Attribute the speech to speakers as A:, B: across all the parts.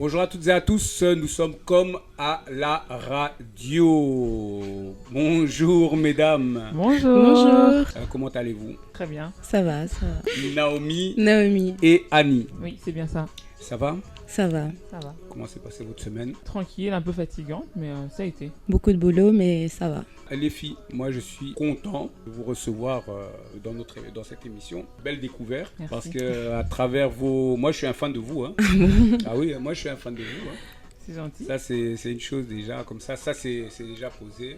A: Bonjour à toutes et à tous, nous sommes comme à la radio. Bonjour mesdames.
B: Bonjour.
A: Comment allez-vous?
B: Très bien.
C: Ça va, ça va.
A: Naomi
C: Naomi,
A: et Annie.
B: Oui, c'est bien ça.
A: Ça va?
C: ça va.
B: Ça va.
A: Comment s'est passée votre semaine?
B: Tranquille, un peu fatigante, mais ça a été.
C: Beaucoup de boulot, mais ça va.
A: Les filles, moi je suis content de vous recevoir dans cette émission. Belle découverte.
B: Merci.
A: Parce que à travers vos... Moi je suis un fan de vous. Hein. Ah oui, moi je suis un fan de vous. Hein.
B: C'est gentil.
A: Ça c'est une chose déjà comme ça. Ça c'est déjà posé.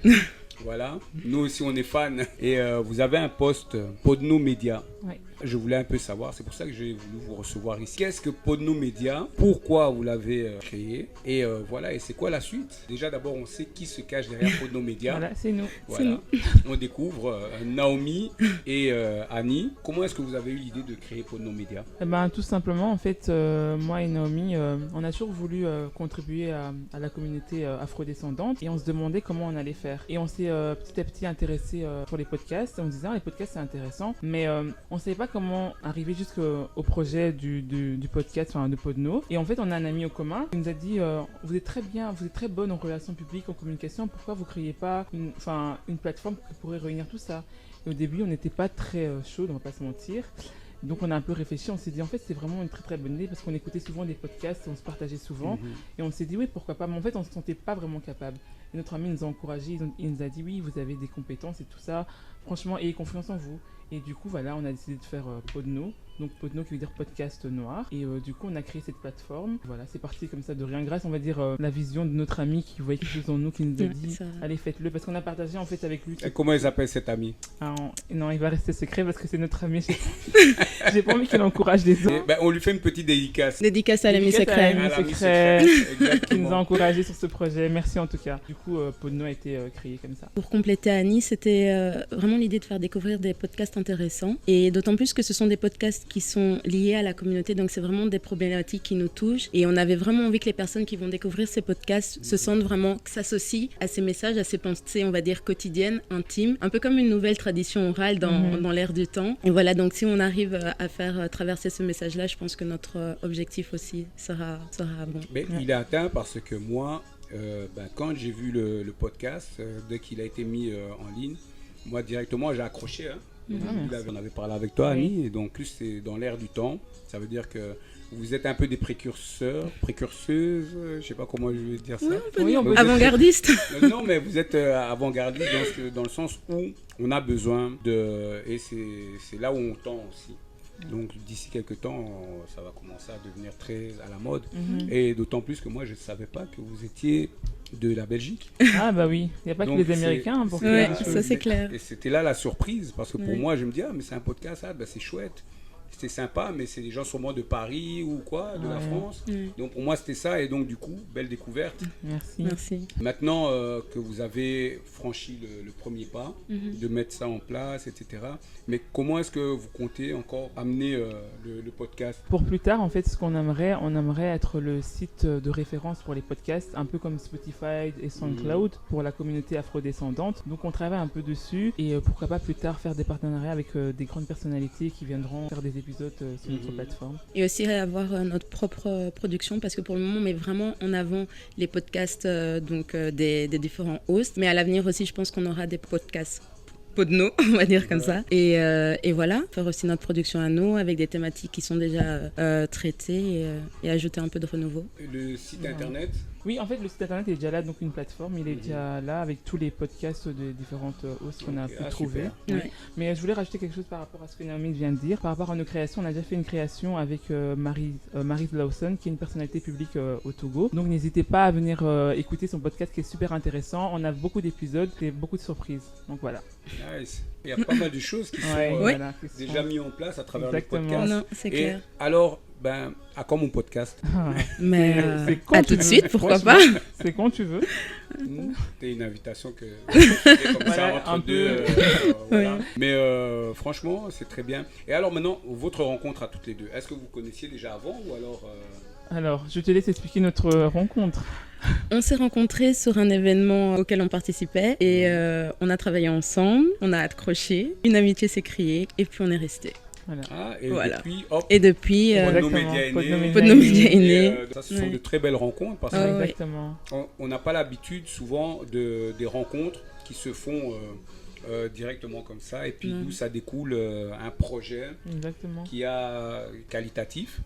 A: Voilà. Nous aussi on est fans. Et vous avez un poste Podno Média.
B: Oui.
A: Je voulais un peu savoir, c'est pour ça que j'ai voulu vous recevoir ici. Qu'est-ce que Podno Média? Pourquoi vous l'avez créé? Et voilà, et c'est quoi la suite? Déjà d'abord on sait qui se cache derrière Podno Média.
B: Voilà, c'est nous.
A: Voilà. On découvre Naomi et Annie. Comment est-ce que vous avez eu l'idée de créer Podno Média?
B: Eh ben, tout simplement, en fait, moi et Naomi, on a toujours voulu contribuer à la communauté afrodescendante et on se demandait comment on allait faire. Et on s'est petit à petit intéressé pour les podcasts. On se disait, les podcasts c'est intéressant, mais on ne savait pas comment arriver jusqu'au projet du podcast, enfin de Podno. Et en fait, on a un ami au commun qui nous a dit, vous êtes très bien, vous êtes très bonne en relations publiques, en communication, pourquoi vous ne créez pas une plateforme qui pourrait réunir tout ça? Et au début, on n'était pas très chaud, on ne va pas se mentir. Donc on a un peu réfléchi, on s'est dit en fait c'est vraiment une très très bonne idée parce qu'on écoutait souvent des podcasts, on se partageait souvent et on s'est dit oui pourquoi pas, mais en fait on ne se sentait pas vraiment capable. Et notre ami nous a encouragés, il nous a dit oui vous avez des compétences et tout ça, franchement ayez confiance en vous. Et du coup voilà on a décidé de faire Podno, donc Podno qui veut dire podcast noir et du coup on a créé cette plateforme. Voilà c'est parti comme ça de rien grâce on va dire la vision de notre ami qui voyait quelque chose en nous qui nous a dit allez faites-le parce qu'on a partagé en fait avec lui.
A: Et comment il s'appelle cet ami?
B: Non il va rester secret parce que c'est notre ami. J'ai pas envie qu'il encourage les autres.
A: On lui fait une petite dédicace.
C: Dédicace à l'ami secret.
B: Qui nous a encouragés sur ce projet. Merci en tout cas. Du coup, Podno a été créé comme ça.
C: Pour compléter Annie, c'était vraiment l'idée de faire découvrir des podcasts intéressants. Et d'autant plus que ce sont des podcasts qui sont liés à la communauté. Donc c'est vraiment des problématiques qui nous touchent. Et on avait vraiment envie que les personnes qui vont découvrir ces podcasts se sentent vraiment, que s'associent à ces messages, à ces pensées, on va dire, quotidiennes, intimes. Un peu comme une nouvelle tradition orale dans l'air du temps. Et voilà, donc si on arrive à faire traverser ce message-là, je pense que notre objectif aussi sera bon.
A: Mais il est atteint parce que moi, quand j'ai vu le podcast, dès qu'il a été mis en ligne, moi directement j'ai accroché. Hein. On avait parlé avec toi, Annie, et donc plus c'est dans l'air du temps. Ça veut dire que vous êtes un peu des précurseuses, je sais pas comment je vais dire ça.
C: Oui, avant-gardistes.
A: Non, mais vous êtes avant-gardiste dans le sens où on a besoin et c'est là où on tend aussi. Donc d'ici quelques temps, ça va commencer à devenir très à la mode. Et d'autant plus que moi, je ne savais pas que vous étiez de la Belgique.
B: Ah bah oui, il n'y a pas
A: donc,
B: que les Américains pour
C: ouais, ça c'est clair.
A: Et c'était là la surprise, parce que pour moi, je me dis, mais c'est un podcast, c'est chouette. C'était sympa, mais c'est des gens sûrement de Paris ou quoi, de la France. Donc pour moi, c'était ça. Et donc du coup, belle découverte.
C: Merci.
A: Maintenant que vous avez franchi le premier pas, de mettre ça en place, etc. Mais comment est-ce que vous comptez encore amener le podcast?
B: Pour plus tard, en fait, ce qu'on aimerait, on aimerait être le site de référence pour les podcasts, un peu comme Spotify et SoundCloud pour la communauté afrodescendante. Donc on travaille un peu dessus et pourquoi pas plus tard faire des partenariats avec des grandes personnalités qui viendront faire des épisodes sur notre plateforme.
C: Et aussi avoir notre propre production parce que pour le moment on met vraiment en avant les podcasts des différents hosts, mais à l'avenir aussi je pense qu'on aura des podcasts Podno, on va dire comme ça. Et voilà, faire aussi notre production à nous avec des thématiques qui sont déjà traitées et ajouter un peu de renouveau.
A: Le site internet?
B: Oui, en fait, le site internet est déjà là, donc une plateforme, il est déjà là avec tous les podcasts des différentes hosts qu'on a pu trouver. Oui. Mais je voulais rajouter quelque chose par rapport à ce que Naomi vient de dire. Par rapport à nos créations, on a déjà fait une création avec Maryse Lawson, qui est une personnalité publique au Togo. Donc n'hésitez pas à venir écouter son podcast qui est super intéressant. On a beaucoup d'épisodes et beaucoup de surprises. Donc voilà.
A: Nice. Il y a pas mal de choses qui sont déjà mises en place à travers le podcast.
C: Non, c'est clair.
A: Et alors, à quand mon podcast?
C: Mais à tout de suite, pourquoi pas?
B: C'est quand tu veux.
A: C'était une invitation que comme ça entre deux. Voilà. Mais franchement, c'est très bien. Et alors maintenant, votre rencontre à toutes les deux, est-ce que vous connaissiez déjà avant ou alors
B: Alors, je te laisse expliquer notre rencontre.
C: On s'est rencontrés sur un événement auquel on participait et on a travaillé ensemble, on a accroché, une amitié s'est créée et puis on est restés.
B: Voilà.
A: Et
C: Voilà.
A: depuis, hop,
C: Et depuis,
B: Podno Média est
C: né.
A: Ça, ce sont de très belles rencontres parce
C: Ouais.
B: Exactement.
A: qu'on n'a pas l'habitude souvent des rencontres qui se font directement comme ça. Et puis d'où ça découle un projet
B: Exactement.
A: qui est qualitatif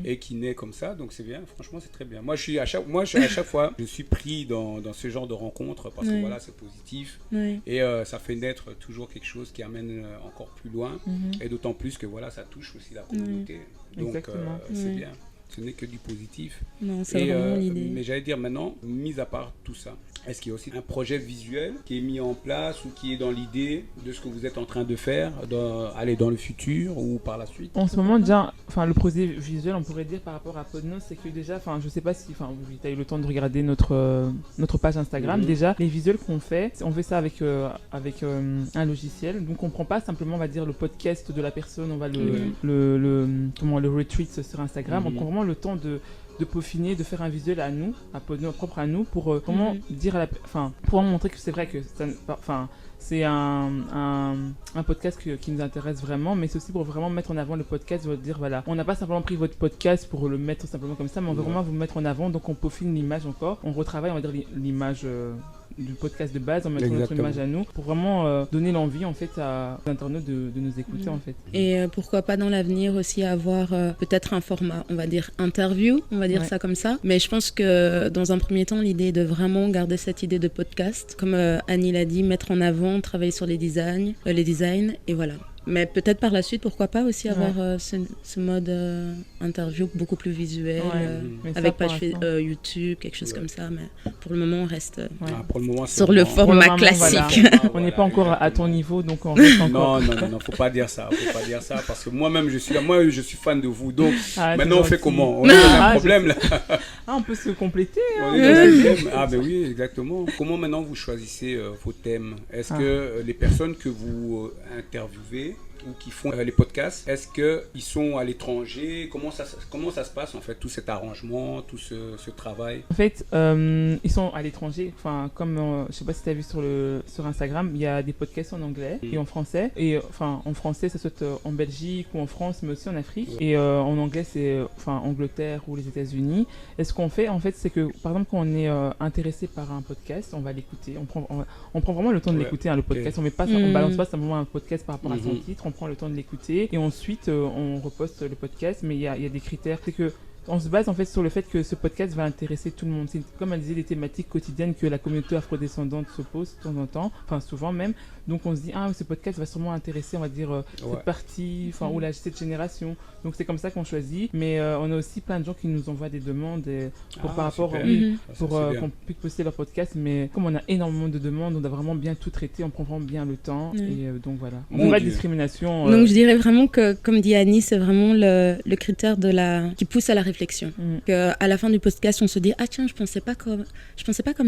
A: et qui naît comme ça. Donc c'est bien, franchement c'est très bien. Moi, à chaque fois, je suis pris dans ce genre de rencontres parce que voilà, c'est positif.
C: Ouais.
A: Et ça fait naître toujours quelque chose qui amène encore plus loin. Et d'autant plus que voilà, ça touche aussi la communauté. Donc
B: Exactement.
A: c'est bien. Ce n'est que du positif.
C: Non, c'est vraiment l'idée.
A: Mais j'allais dire maintenant, mis à part tout ça, est-ce qu'il y a aussi un projet visuel qui est mis en place ou qui est dans l'idée de ce que vous êtes en train de faire, dans le futur ou par la suite?
B: En ce moment, déjà, le projet visuel, on pourrait dire par rapport à Podno, c'est que déjà, je sais pas si tu as eu le temps de regarder notre page Instagram. Déjà, les visuels qu'on fait, on fait ça avec un logiciel. Donc, on prend pas simplement, on va dire, le podcast de la personne, on va le retweet sur Instagram. On prend vraiment le temps de peaufiner, de faire un visuel à nous, à Podno, propre à nous, pour vraiment dire pour montrer que c'est vrai que c'est un podcast qui nous intéresse vraiment, mais c'est aussi pour vraiment mettre en avant le podcast, pour dire voilà, on n'a pas simplement pris votre podcast pour le mettre simplement comme ça, mais on veut vraiment vous mettre en avant, donc on peaufine l'image encore, on retravaille, on va dire l'image du podcast de base, en mettant notre image à nous, pour vraiment donner l'envie en fait aux internautes de nous écouter en fait.
C: Et pourquoi pas dans l'avenir aussi avoir peut-être un format, on va dire interview, on va dire ça comme ça. Mais je pense que dans un premier temps, l'idée est de vraiment garder cette idée de podcast, comme Annie l'a dit, mettre en avant, travailler sur les designs et voilà. Mais peut-être par la suite, pourquoi pas aussi avoir ce mode interview beaucoup plus visuel, avec page YouTube, quelque chose comme ça. Mais pour le moment, on reste
A: pour le moment,
C: sur le format classique.
B: Voilà. On n'est pas encore à ton niveau, donc on reste encore.
A: Non, faut pas dire ça. Faut pas dire ça parce que moi-même, je suis fan de vous. Donc maintenant, on fait
B: gentil.
A: comment? On a un problème là.
B: On peut se compléter.
A: On est dans un thème. Ben oui, exactement. Comment maintenant vous choisissez vos thèmes? Est-ce que les personnes que vous interviewez ou qui font les podcasts, est-ce qu'ils sont à l'étranger? Comment ça se passe en fait, tout cet arrangement, tout ce travail?
B: En fait, ils sont à l'étranger. Comme je sais pas si tu as vu sur Instagram, il y a des podcasts en anglais et en français. Et en français, ça soit en Belgique ou en France, mais aussi en Afrique. Et en anglais, c'est Angleterre ou les États-Unis. Et ce qu'on fait, en fait, c'est que par exemple, quand on est intéressé par un podcast, on va l'écouter. On prend vraiment le temps de l'écouter, le podcast. On balance pas simplement un podcast par rapport à son titre. On prend le temps de l'écouter et ensuite on reposte le podcast, mais il y a des critères. C'est que on se base en fait sur le fait que ce podcast va intéresser tout le monde. C'est comme elle disait, des thématiques quotidiennes que la communauté afrodescendante se pose de temps en temps, souvent même. Donc on se dit ce podcast va sûrement intéresser, on va dire cette partie, ou cette génération. Donc c'est comme ça qu'on choisit. Mais on a aussi plein de gens qui nous envoient des demandes par rapport pour qu'on puisse poster leur podcast. Mais comme on a énormément de demandes, on doit vraiment bien tout traiter, on prend vraiment bien le temps. Et donc voilà. On voit discrimination.
C: Donc je dirais vraiment que, comme dit Annie, c'est vraiment le critère qui pousse à la réflexion. À la fin du podcast, on se dit tiens, je pensais pas comme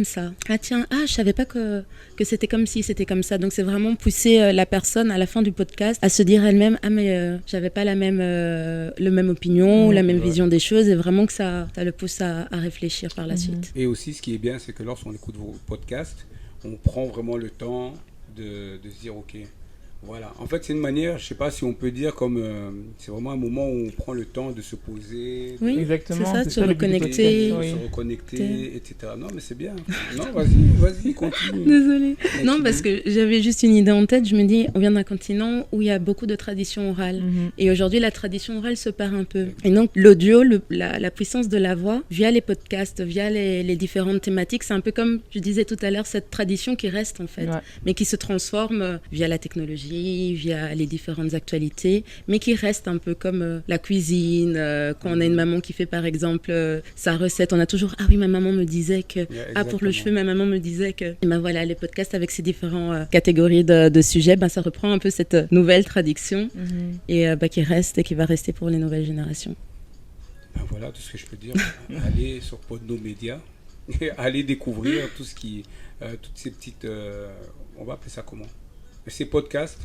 C: ça. Je savais pas que c'était comme ci, c'était comme ça. Donc c'est vraiment pousser la personne à la fin du podcast à se dire elle-même mais j'avais pas le même opinion ou la même vision des choses, et vraiment que ça le pousse à réfléchir par la suite.
A: Et aussi ce qui est bien, c'est que lorsqu'on écoute vos podcasts, on prend vraiment le temps de se dire ok, voilà. En fait, c'est une manière, je sais pas si on peut dire comme c'est vraiment un moment où on prend le temps de se poser,
B: exactement,
C: c'est ça, se reconnecter,
A: etc. Non, mais c'est bien. Non, vas-y, continue.
C: Désolée. Non, parce que j'avais juste une idée en tête. Je me dis, on vient d'un continent où il y a beaucoup de traditions orales, et aujourd'hui, la tradition orale se perd un peu. Et donc, l'audio, la puissance de la voix, via les podcasts, via les différentes thématiques, c'est un peu comme je disais tout à l'heure, cette tradition qui reste en fait, mais qui se transforme via la technologie, via les différentes actualités, mais qui reste un peu comme la cuisine. Quand on a une maman qui fait par exemple sa recette, on a toujours ma maman me disait que pour le cheveu, ma maman me disait que. Et voilà, les podcasts avec ces différentes catégories de sujets, ça reprend un peu cette nouvelle tradition et qui reste et qui va rester pour les nouvelles générations.
A: Voilà tout ce que je peux dire. Allez sur Podno Média et allez découvrir toutes ces petites on va appeler ça comment? Ces podcasts,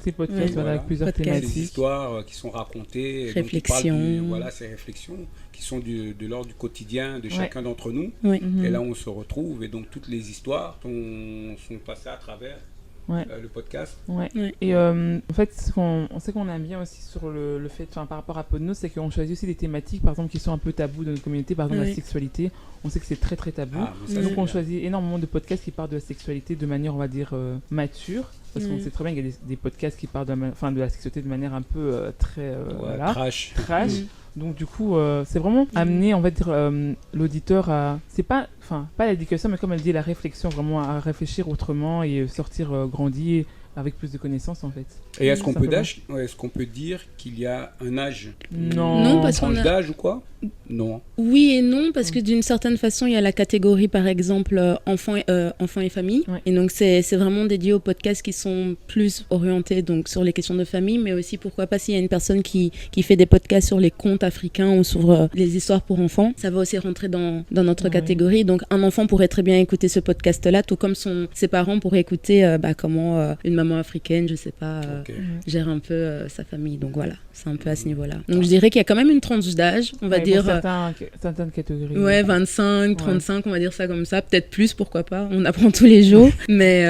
B: avec plusieurs thématiques.
A: Ces histoires qui sont racontées,
C: réflexions.
A: Ces réflexions qui sont de l'ordre du quotidien de chacun d'entre nous. Et là, on se retrouve et donc toutes les histoires sont passées à travers le podcast.
B: Ouais.
C: Ouais.
B: Et en fait, on sait qu'on aime bien aussi sur le fait, par rapport à Podnos, c'est qu'on choisit aussi des thématiques, par exemple, qui sont un peu tabous dans notre communauté. Par exemple, la sexualité, on sait que c'est très très tabou.
A: Mais
B: Donc on choisit énormément de podcasts qui parlent de la sexualité de manière, on va dire, mature. Parce qu'on sait très bien qu'il y a des podcasts qui parlent de la sexualité de manière un peu très
A: trash.
B: Donc du coup, c'est vraiment amener, on va dire, l'auditeur à... C'est pas l'éducation, mais comme elle dit, la réflexion, vraiment à réfléchir autrement et sortir grandi avec plus de connaissances en fait.
A: Et est-ce qu'on peut dire qu'il y a un âge?
C: Non, parce qu'on
A: tranche d'âge ou quoi? Non.
C: Oui et non, parce que d'une certaine façon, il y a la catégorie, par exemple, enfants et famille.
B: Ouais.
C: Et donc, c'est vraiment dédié aux podcasts qui sont plus orientés donc, sur les questions de famille, mais aussi, pourquoi pas, s'il y a une personne qui fait des podcasts sur les contes africains ou sur les histoires pour enfants, ça va aussi rentrer dans notre catégorie. Donc, un enfant pourrait très bien écouter ce podcast-là, tout comme ses parents pourraient écouter comment une maman africaine, je sais pas, gère un peu sa famille. Donc, voilà, c'est un peu à ce niveau-là. Donc, je dirais qu'il y a quand même une tranche d'âge, on va dire.
B: Certaines catégories.
C: Ouais, 25, 35, on va dire ça comme ça. Peut-être plus, pourquoi pas. On apprend tous les jours. Mais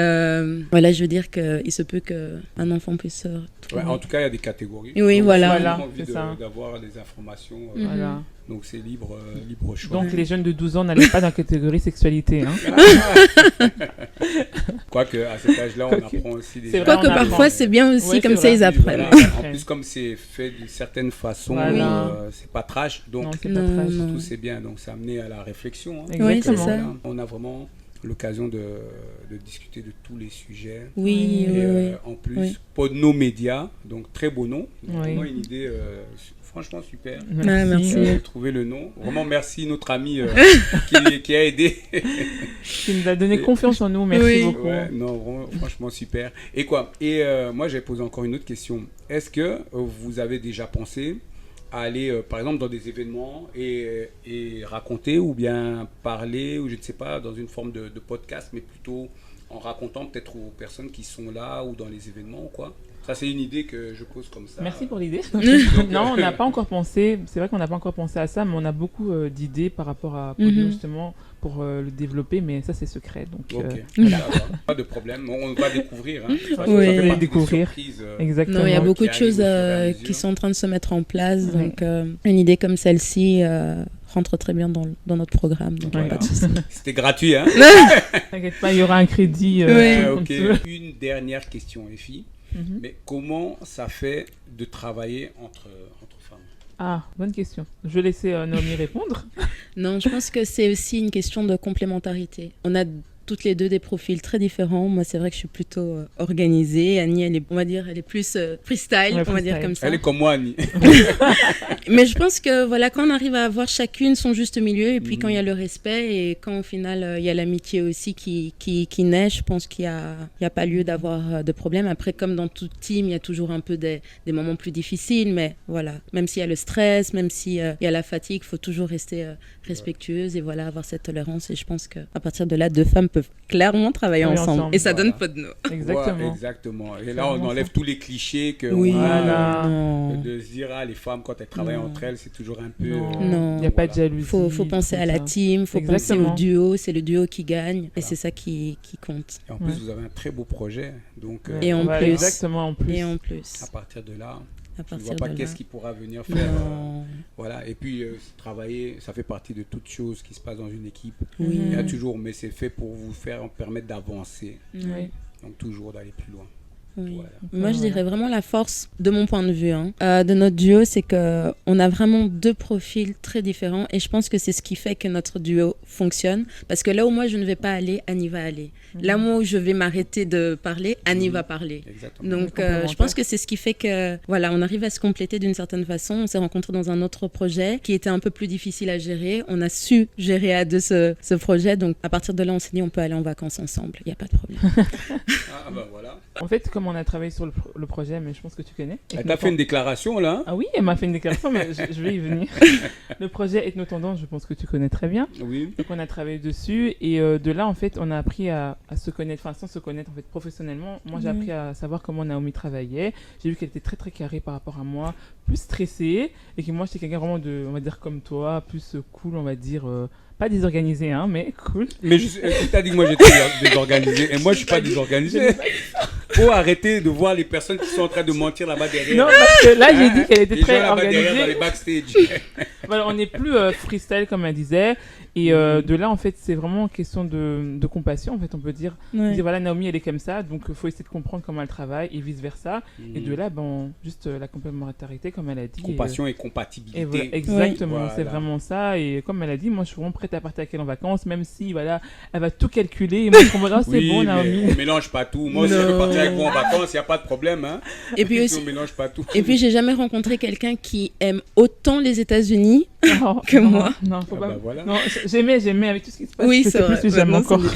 C: voilà, je veux dire qu'il se peut qu'un enfant puisse...
A: en tout cas, il y a des catégories.
C: Oui,
A: donc,
C: voilà.
A: Si on a envie d'avoir des informations,
B: Voilà.
A: donc c'est libre choix.
B: Donc les jeunes de 12 ans n'allaient pas dans la catégorie sexualité. Hein.
A: Quoique, à cet âge-là, on apprend aussi des...
C: Quoique parfois, c'est bien aussi, comme ça, ils apprennent.
A: Voilà. En plus, comme c'est fait d'une certaine façon, c'est pas trash. Donc,
B: non, c'est pas trash.
A: Surtout, c'est bien. Donc, c'est amené à la réflexion. Hein.
C: Oui, c'est ça.
A: On a vraiment l'occasion de discuter de tous les sujets.
C: Oui,
A: En plus, Podnos Média, donc très beau nom. Donc, vraiment une idée franchement super.
C: Merci.
A: Trouver le nom. Vraiment merci notre ami qui a aidé.
B: Qui nous a donné confiance en nous. Merci beaucoup.
A: Ouais, non, vraiment, franchement super. Et moi j'ai posé encore une autre question. Est-ce que vous avez déjà pensé à aller par exemple dans des événements et raconter ou bien parler ou je ne sais pas dans une forme de podcast, mais plutôt en racontant peut-être aux personnes qui sont là ou dans les événements ou quoi? Ça, c'est une idée que je pose comme ça.
B: Merci pour l'idée. Non, on n'a pas encore pensé. C'est vrai qu'on n'a pas encore pensé à ça, mais on a beaucoup d'idées par rapport à Podnos, justement, pour le développer. Mais ça, c'est secret. Donc,
A: pas de problème. On va découvrir. Hein.
B: On va découvrir. Exactement.
C: Non, il y a beaucoup de choses qui sont en train de se mettre en place. Donc, une idée comme celle-ci rentre très bien dans notre programme. Donc, pas de souci.
A: C'était gratuit. Hein.
B: T'inquiète pas, il y aura un crédit.
A: Une dernière question, les filles. Mais comment ça fait de travailler entre femmes?
B: Ah, bonne question. Je vais laisser Naomi répondre.
C: Non, je pense que c'est aussi une question de complémentarité. On a toutes les deux des profils très différents. Moi, c'est vrai que je suis plutôt organisée. Annie, elle est plus freestyle, on va dire comme ça.
A: Elle est comme moi, Annie.
C: Mais je pense que voilà, quand on arrive à avoir chacune son juste milieu, et puis quand il y a le respect, et quand au final, il y a l'amitié aussi qui naît, je pense qu'il y a pas lieu d'avoir de problème. Après, comme dans tout team, il y a toujours un peu des moments plus difficiles, mais voilà, même s'il y a le stress, même s'il y a la fatigue, il faut toujours rester respectueuse et voilà, avoir cette tolérance. Et je pense qu'à partir de là, deux femmes peuvent clairement travailler ensemble. Et ça donne Podnos.
B: Exactement.
A: Ouais, exactement. Et là, on enlève tous les clichés que de se dire, les femmes, quand elles travaillent entre elles, c'est toujours un peu...
C: Non.
B: Il n'y a pas de jalousie.
C: Faut penser à la team, faut penser au duo. C'est le duo qui gagne. Voilà. Et c'est ça qui compte.
A: Et en plus, vous avez un très beau projet. Donc,
C: et en plus.
B: Exactement, en plus.
C: Et en plus.
A: À partir de là...
C: Je ne
A: vois pas qu'est-ce qui pourra venir faire. Voilà. Et puis, travailler, ça fait partie de toutes choses qui se passent dans une équipe.
C: Oui.
A: Il y a toujours, mais c'est fait pour vous permettre d'avancer.
C: Oui.
A: Donc, toujours d'aller plus loin.
C: Oui. Voilà. Moi, je dirais vraiment la force, de mon point de vue, de notre duo, c'est qu'on a vraiment deux profils très différents. Et je pense que c'est ce qui fait que notre duo fonctionne. Parce que là où moi, je ne vais pas aller, Annie va aller. Là où je vais m'arrêter de parler, Annie va parler.
A: Exactement.
C: Donc, je pense que c'est ce qui fait que, voilà, on arrive à se compléter d'une certaine façon. On s'est rencontrés dans un autre projet qui était un peu plus difficile à gérer. On a su gérer à deux ce projet. Donc, à partir de là, on s'est dit, on peut aller en vacances ensemble. Il n'y a pas de problème.
A: Voilà.
B: En fait, comme comment on a travaillé sur le projet, mais je pense que tu connais.
A: Elle t'a fait une déclaration là.
B: Ah oui, elle m'a fait une déclaration, mais je vais y venir. Le projet Ethno-Tendance, je pense que tu connais très bien.
A: Oui.
B: Donc on a travaillé dessus et de là en fait on a appris à se connaître, enfin sans se connaître en fait professionnellement. Moi j'ai appris à savoir comment Naomi travaillait. J'ai vu qu'elle était très très carrée par rapport à moi, plus stressée et que moi j'étais quelqu'un vraiment de, on va dire comme toi, plus cool, on va dire. Pas désorganisé, hein, mais cool.
A: Mais tu t'as dit que moi j'étais désorganisé et moi je suis pas désorganisé. Faut arrêter de voir les personnes qui sont en train de mentir là-bas derrière.
B: Non, parce que là j'ai dit qu'elle était très
A: gens là-bas derrière dans
B: organisée.
A: les backstage.
B: Voilà, on n'est plus freestyle comme elle disait. Et de là, en fait, c'est vraiment une question de compassion, en fait, on peut dire. Dire, voilà, Naomi, elle est comme ça, donc il faut essayer de comprendre comment elle travaille et vice-versa. Et de là, juste la complémentarité, comme elle a dit.
A: Compassion et compatibilité.
B: Et voilà, exactement,
A: Voilà.
B: c'est vraiment ça. Et comme elle a dit, moi, je suis vraiment prête à partir avec elle en vacances, même si, voilà, elle va tout calculer. Et moi, je comprends, c'est
A: Oui,
B: bon,
A: mais
B: Naomi.
A: on mélange pas tout. Moi aussi, je peux partir avec vous en vacances, il n'y a pas de problème. Hein.
C: Et puis aussi,
A: on mélange pas tout.
C: et puis j'ai jamais rencontré quelqu'un qui aime autant les États-Unis
B: Non,
C: que
B: non,
C: moi.
B: Non, faut
A: Ah
B: pas.
A: bah voilà.
B: Non, j'aimais avec tout ce qui se passe.
C: Oui,
B: je
C: c'est
B: sais
C: vrai.
B: plus si j'aime
C: Maintenant,
B: encore.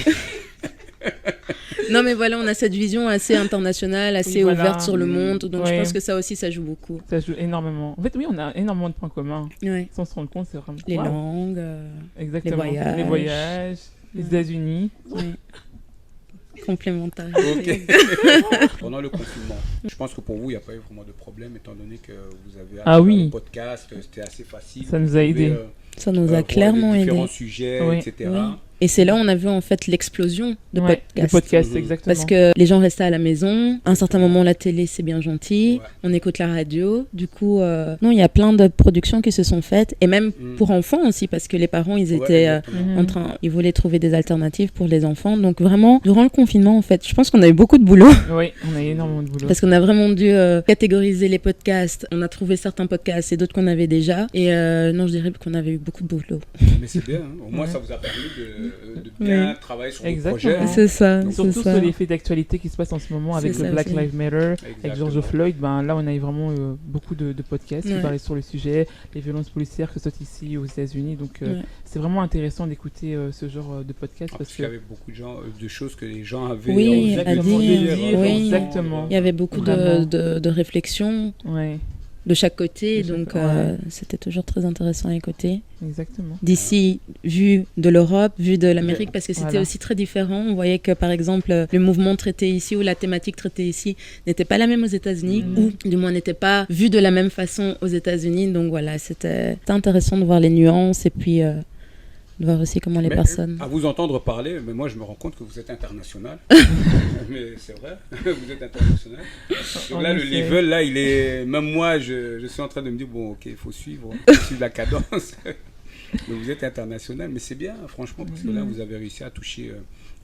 C: Non, mais voilà, on a cette vision assez internationale, assez
B: Oui, voilà.
C: ouverte sur le monde. Donc, je
B: Ouais.
C: pense que ça aussi, ça joue beaucoup.
B: Ça joue énormément. En fait, oui, on a énormément de points communs.
C: Ouais.
B: Sans se rendre compte, c'est vraiment.
C: Les
B: Waouh.
C: langues,
B: Exactement.
C: les voyages.
B: Les États-Unis.
C: complémentarité.
A: Ok. Pendant le confinement, je pense que pour vous, il n'y a pas eu vraiment de problème, étant donné que vous avez
B: oui.
A: le podcast, c'était assez facile.
B: Ça nous a aidé.
C: Ça nous a clairement aidé.
A: Différents sujets,
B: Oui.
A: etc.
C: Oui. Et c'est là où on a vu en fait l'explosion de
B: Ouais,
C: podcasts.
B: les podcasts,
A: Mhm.
B: exactement.
C: Parce que les gens restaient à la maison. À un certain moment, la télé, c'est bien gentil.
A: Ouais.
C: On écoute la radio. Du coup, non, il y a plein de productions qui se sont faites. Et même pour enfants aussi, parce que les parents, ils étaient
A: exactement.
C: ils voulaient trouver des alternatives pour les enfants. Donc vraiment, durant le confinement, en fait, je pense qu'on a eu beaucoup de boulot.
B: Oui, on a eu énormément de boulot.
C: Parce qu'on a vraiment dû catégoriser les podcasts. On a trouvé certains podcasts et d'autres qu'on avait déjà. Et non, je dirais qu'on avait eu beaucoup de boulot.
A: Mais c'est bien, hein. Au moins
B: Ouais.
A: ça vous a permis de bien travailler sur vos
B: Exactement.
A: projets. hein.
C: C'est ça,
A: Donc,
C: c'est
B: Surtout
C: ça.
B: sur les faits d'actualité qui se passent en ce moment avec
C: C'est
B: le
C: ça
B: Black
C: aussi.
B: Lives Matter, avec
A: Exactement.
B: George Floyd. Ben, là, on a eu vraiment beaucoup de podcasts qui
C: Ouais.
B: parlaient sur le sujet, les violences policières, que ce soit ici aux États-Unis. Donc,
C: Ouais.
B: c'est vraiment intéressant d'écouter ce genre de podcast.
A: Parce
B: Parce
A: qu'il y
B: que
A: avait beaucoup de gens, de choses que les gens avaient
C: Oui,
A: envie
C: à
A: de
C: dire,
A: dire.
C: oui.
B: Exactement.
C: Il y avait beaucoup
B: Vraiment.
C: de réflexions
B: Ouais,
C: de chaque côté,
B: De chaque-
C: donc
B: ouais.
C: c'était toujours très intéressant à écouter.
B: exactement.
C: D'ici, vu de l'Europe, vu de l'Amérique, parce que c'était
B: Voilà.
C: aussi très différent. On voyait que, par exemple, le mouvement traité ici ou la thématique traitée ici n'était pas la même aux États-Unis, ou du moins n'était pas vue de la même façon aux États-Unis. Donc voilà, c'était intéressant de voir les nuances et puis de voir aussi comment les
A: Mais,
C: personnes...
A: à vous entendre parler, mais moi je me rends compte que vous êtes international. Mais c'est vrai, vous êtes international. Donc là,
B: En
A: le
B: effet.
A: level, là, il est. Même moi, je suis en train de me dire, bon, ok, il faut suivre la cadence. Mais vous êtes international, mais c'est bien, franchement, parce que là, vous avez réussi à toucher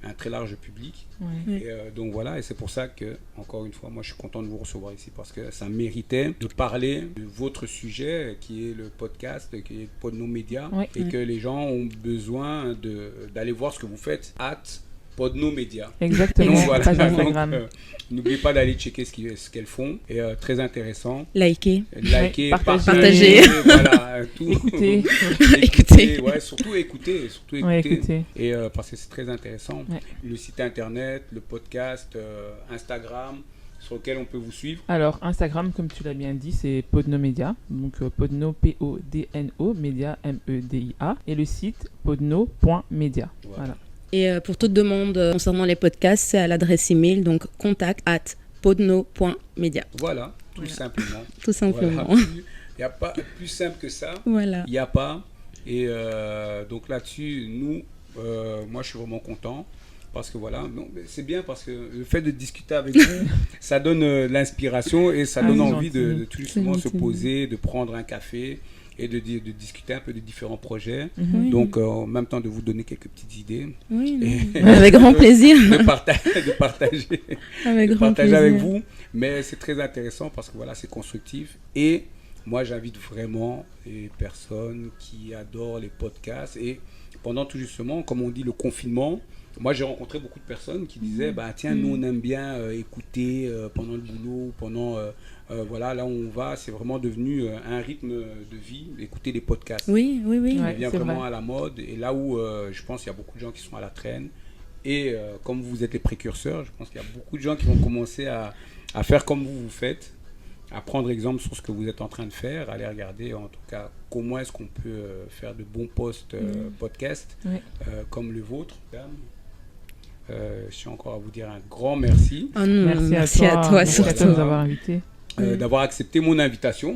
A: un très large public.
B: Ouais.
A: Et donc voilà, et c'est pour ça que, encore une fois, moi je suis content de vous recevoir ici parce que ça méritait de parler de votre sujet qui est le podcast, qui est Podno Média,
B: Ouais.
A: et que les gens ont besoin d'aller voir ce que vous faites at Podno Média.
B: Exactement.
A: Donc voilà,
B: Page
A: donc,
B: Instagram.
A: n'oubliez pas d'aller checker ce qu'elles font, et très intéressant.
C: Liker.
A: Liker,
C: partager.
A: voilà, tout.
B: Écoutez.
C: Écoutez.
A: Ouais, surtout écouter,
B: Ouais, écoutez.
A: et parce que c'est très intéressant.
B: Ouais.
A: Le site internet, le podcast, Instagram, sur lequel on peut vous suivre.
B: Alors, Instagram, comme tu l'as bien dit, c'est Podno Media. Donc, Podno, P-O-D-N-O, Media, M-E-D-I-A. Et le site, podno.media. Voilà.
C: Et pour toute demande concernant les podcasts, c'est à l'adresse email, donc contact@podno.media.
A: Voilà, tout simplement.
C: Tout simplement.
A: Il n'y a pas plus simple que ça.
C: Voilà.
A: Il n'y a pas. Et donc là-dessus, nous, moi, je suis vraiment content. Parce que voilà, non, mais c'est bien parce que le fait de discuter avec vous, ça donne l'inspiration et ça donne
B: c'est
A: envie de
B: gentil.
A: tout justement se
C: gentil.
A: poser, de prendre un café et de discuter un peu des différents projets.
C: Oui.
A: Donc, en même temps, de vous donner quelques petites idées.
C: Oui,
A: Et-
C: non. Avec grand plaisir.
A: de partager,
C: Avec
A: de
C: grand
A: partager
C: plaisir.
A: avec vous. Mais c'est très intéressant parce que voilà, c'est constructif. Et moi, j'invite vraiment les personnes qui adorent les podcasts. Et pendant tout justement, comme on dit, le confinement, moi, j'ai rencontré beaucoup de personnes qui disaient, bah, tiens, nous, on aime bien écouter pendant le boulot, pendant, voilà, là où on va, c'est vraiment devenu un rythme de vie, écouter des podcasts.
C: Oui, oui, oui.
B: Ouais.
A: Il devient
B: c'est
A: vraiment
B: vrai.
A: à la mode. Et là où je pense qu'il y a beaucoup de gens qui sont à la traîne, Et comme vous êtes les précurseurs, je pense qu'il y a beaucoup de gens qui vont commencer à faire comme vous faites, à prendre exemple sur ce que vous êtes en train de faire, aller regarder en tout cas comment est-ce qu'on peut faire de bons podcasts comme le vôtre. Je suis encore à vous dire un grand merci.
C: Oh non, merci à toi
B: Merci
C: surtout.
B: à nous avoir invités.
A: D'avoir accepté mon invitation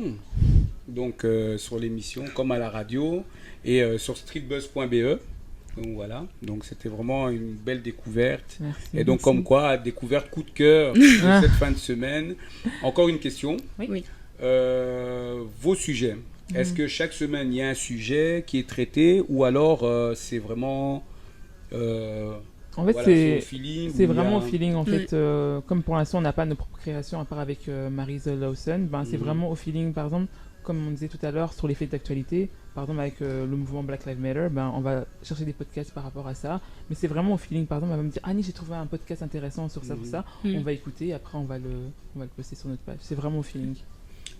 A: donc sur l'émission comme à la radio et sur streetbuzz.be. Donc voilà, donc c'était vraiment une belle découverte.
B: Merci.
A: Et donc comme quoi, découverte coup de cœur de cette fin de semaine. Encore une question.
C: Oui.
A: Vos sujets. Est-ce que chaque semaine il y a un sujet qui est traité ou alors c'est vraiment
B: En fait,
A: c'est au feeling,
B: c'est
A: ou il y a
B: vraiment au
A: un-
B: feeling. En fait, comme pour l'instant, on n'a pas nos propres créations à part avec Maryse Lawson, c'est vraiment au feeling. Par exemple, comme on disait tout à l'heure sur les faits d'actualité, par exemple avec le mouvement Black Lives Matter, on va chercher des podcasts par rapport à ça. Mais c'est vraiment au feeling. Par exemple, elle va me dire Annie, j'ai trouvé un podcast intéressant sur ça, sur ça. On va écouter et après on va le poster sur notre page. C'est vraiment au feeling.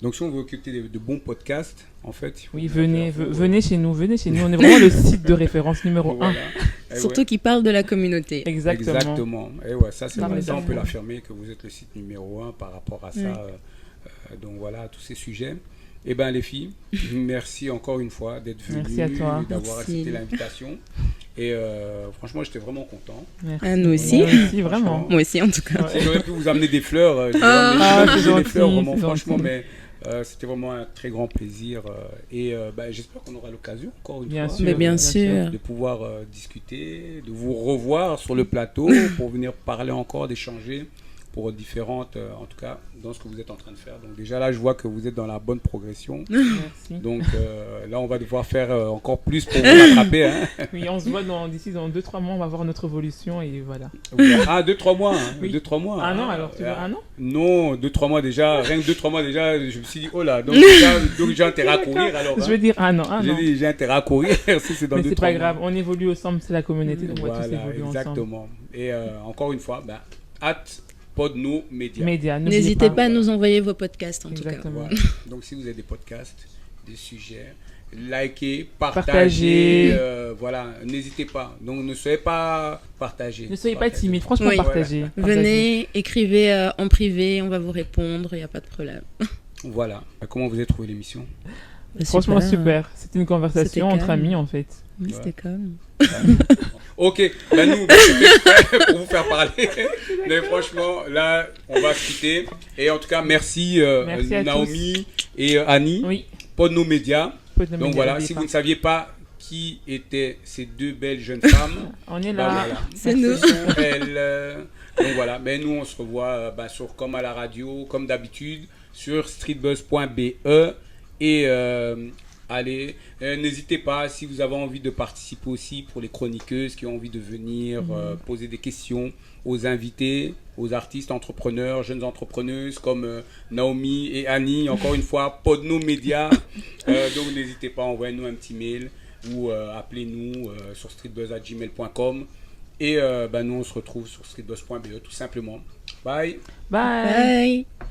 A: Donc si on veut écouter de bons podcasts, en fait... il faut
B: Oui,
A: venir
B: venez chez nous. On est vraiment le site de référence numéro 1.
A: Voilà. Et
C: Surtout qui parle de la communauté.
B: Exactement.
A: Exactement. Et ouais, ça, c'est
B: Par
A: vrai,
B: les
A: ça, on peut
B: enfants.
A: l'affirmer que vous êtes le site numéro 1 par rapport à ça. Donc voilà, tous ces sujets. Eh bien, les filles, merci encore une fois d'être venues,
B: Merci à toi.
A: d'avoir
C: Merci.
A: accepté l'invitation. Et franchement, j'étais vraiment content.
B: Merci.
C: Ah, nous aussi.
B: Moi aussi, vraiment.
C: Moi aussi, en tout cas.
B: Ouais.
A: Si j'aurais pu vous amener des fleurs,
B: c'est
A: des
B: gentil,
A: fleurs, vraiment,
B: c'est
A: franchement,
B: gentil.
A: mais c'était vraiment un très grand plaisir. Et j'espère qu'on aura l'occasion, encore une
B: Bien
A: fois,
B: sûr.
C: Mais bien sûr.
A: de pouvoir discuter, de vous revoir sur le plateau pour venir parler encore, d'échanger pour différentes, en tout cas, dans ce que vous êtes en train de faire. Donc déjà là, je vois que vous êtes dans la bonne progression.
B: Merci.
A: Donc là, on va devoir faire encore plus pour vous rattraper. Hein.
B: Oui, on se voit d'ici dans 2-3 mois, on va voir notre évolution et voilà.
A: Ah, 2-3 mois. Hein.
B: Oui.
A: 2-3 mois.
B: Un an
A: hein.
B: alors, tu vois, un an
A: Non, 2-3 mois déjà. Rien que 2-3 mois déjà, je me suis dit, oh là, donc j'ai intérêt à courir alors.
B: Je
A: hein.
B: veux dire un an, un
A: J'ai
B: an.
A: dit, j'ai intérêt à courir si c'est dans 2-3
B: Mais
A: mois.
B: c'est pas grave, on évolue ensemble, c'est la communauté, donc on va tous
A: Voilà,
B: évoluer ensemble.
A: exactement. Et encore une fois, hâte Podno Média.
B: Média, n'oubliez
C: N'hésitez pas à nous envoyer vos podcasts, en tout cas.
B: Exactement.
A: Voilà. Donc si vous avez des podcasts, des sujets, likez, partagez.
B: Partagez.
A: Voilà, n'hésitez pas. Donc ne soyez pas partagés.
B: Ne soyez pas
A: Partagez.
B: timide, franchement,
C: Oui.
B: partagez.
C: Venez, écrivez en privé, on va vous répondre, il n'y a pas de problème.
A: Voilà. Comment vous avez trouvé l'émission?
B: Franchement, super. C'était une conversation
C: C'était
B: entre
C: calme.
B: amis, en fait.
C: Oui, c'était calme.
A: Ok, nous, c'était pour vous faire parler. Mais franchement, là, on va se quitter. Et en tout cas, merci,
B: Merci à
A: Naomi et Annie,
B: Oui.
A: Podno Média.
B: Podno
A: Donc
B: Média,
A: voilà,
B: n'oubliez
A: si
B: pas.
A: vous ne saviez pas qui étaient ces deux belles jeunes femmes,
B: On est
A: bah
B: là.
A: voilà.
C: C'est
A: Ce
C: nous.
A: sont elles. Donc voilà, mais nous on se revoit sur Comme à la radio, comme d'habitude, sur streetbuzz.be. Et allez, n'hésitez pas si vous avez envie de participer aussi pour les chroniqueuses qui ont envie de venir poser des questions aux invités, aux artistes, entrepreneurs, jeunes entrepreneuses comme Naomi et Annie. Encore une fois, Podno Média. Donc n'hésitez pas, envoyez-nous un petit mail ou appelez-nous sur streetbuzz@gmail.com. Et nous on se retrouve sur streetbuzz.be tout simplement. Bye.
B: Bye.
C: Bye.